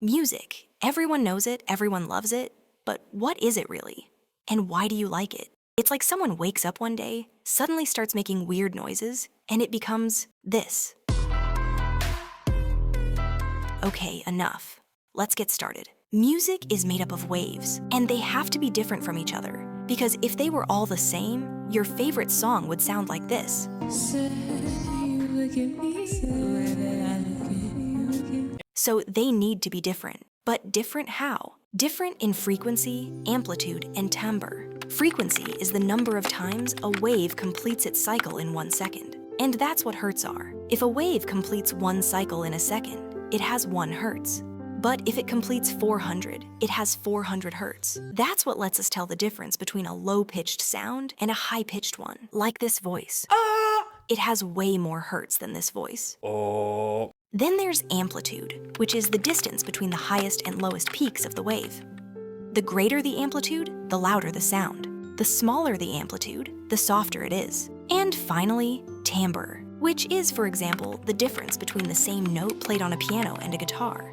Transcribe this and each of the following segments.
Music. Everyone knows it, everyone loves it, but what is it really? And why do you like it? It's like someone wakes up one day, suddenly starts making weird noises, and it becomes this. Okay, enough. Let's get started. Music is made up of waves, and they have to be different from each other, because if they were all the same, your favorite song would sound like this. So they need to be different. But different how? Different in frequency, amplitude, and timbre. Frequency is the number of times a wave completes its cycle in 1 second. And that's what hertz are. If a wave completes 1 cycle in a second, it has 1 hertz. But if it completes 400, it has 400 hertz. That's what lets us tell the difference between a low-pitched sound and a high-pitched one, like this voice. It has way more hertz than this voice. Then there's amplitude, which is the distance between the highest and lowest peaks of the wave. The greater the amplitude, the louder the sound. The smaller the amplitude, the softer it is. And finally, timbre, which is, for example, the difference between the same note played on a piano and a guitar.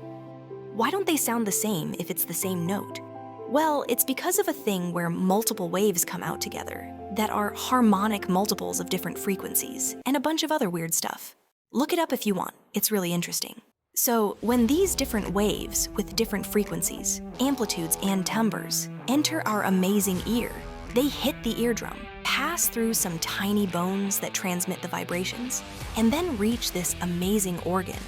Why don't they sound the same if it's the same note? Well, it's because of a thing where multiple waves come out together that are harmonic multiples of different frequencies and a bunch of other weird stuff. Look it up if you want, it's really interesting. So, when these different waves with different frequencies, amplitudes, and timbres enter our amazing ear, they hit the eardrum, pass through some tiny bones that transmit the vibrations, and then reach this amazing organ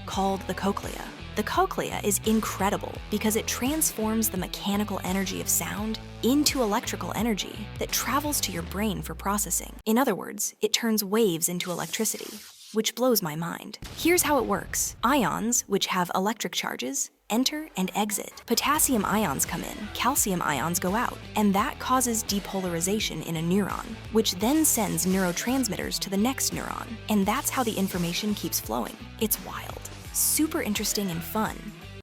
called the cochlea. The cochlea is incredible because it transforms the mechanical energy of sound into electrical energy that travels to your brain for processing. In other words, it turns waves into electricity, which blows my mind. Here's how it works. Ions, which have electric charges, enter and exit. Potassium ions come in, calcium ions go out, and that causes depolarization in a neuron, which then sends neurotransmitters to the next neuron, and that's how the information keeps flowing. It's wild. Super interesting and fun.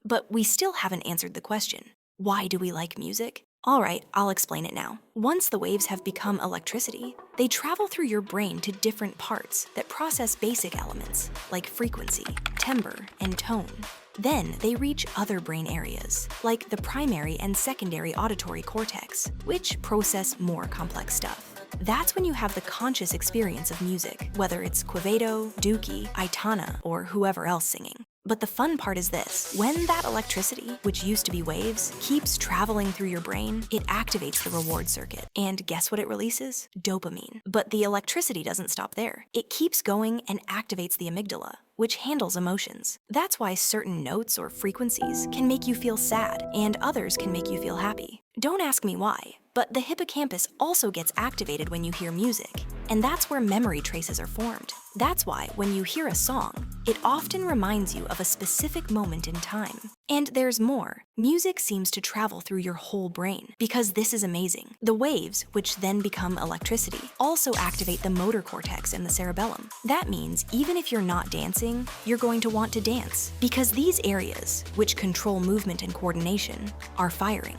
But we still haven't answered the question. Why do we like music? All right, I'll explain it now. Once the waves have become electricity, they travel through your brain to different parts that process basic elements, like frequency, timbre, and tone. Then they reach other brain areas, like the primary and secondary auditory cortex, which process more complex stuff. That's when you have the conscious experience of music, whether it's Quevedo, Dookie, Aitana, or whoever else singing. But the fun part is this. When that electricity, which used to be waves, keeps traveling through your brain, it activates the reward circuit. And guess what it releases? Dopamine. But the electricity doesn't stop there. It keeps going and activates the amygdala, which handles emotions. That's why certain notes or frequencies can make you feel sad, and others can make you feel happy. Don't ask me why, but the hippocampus also gets activated when you hear music, and that's where memory traces are formed. That's why when you hear a song, it often reminds you of a specific moment in time. And there's more. Music seems to travel through your whole brain, because this is amazing. The waves, which then become electricity, also activate the motor cortex and the cerebellum. That means even if you're not dancing, you're going to want to dance, because these areas, which control movement and coordination, are firing.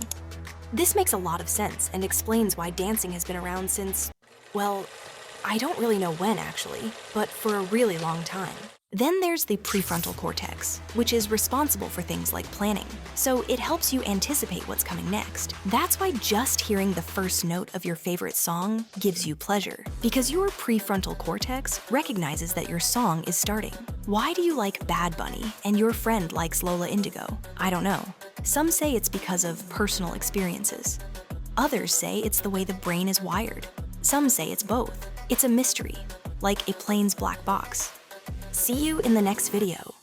This makes a lot of sense and explains why dancing has been around since, well, I don't really know when actually, but for a really long time. Then there's the prefrontal cortex, which is responsible for things like planning. So it helps you anticipate what's coming next. That's why just hearing the first note of your favorite song gives you pleasure, because your prefrontal cortex recognizes that your song is starting. Why do you like Bad Bunny and your friend likes Lola Indigo? I don't know. Some say it's because of personal experiences. Others say it's the way the brain is wired. Some say it's both. It's a mystery, like a plane's black box. See you in the next video.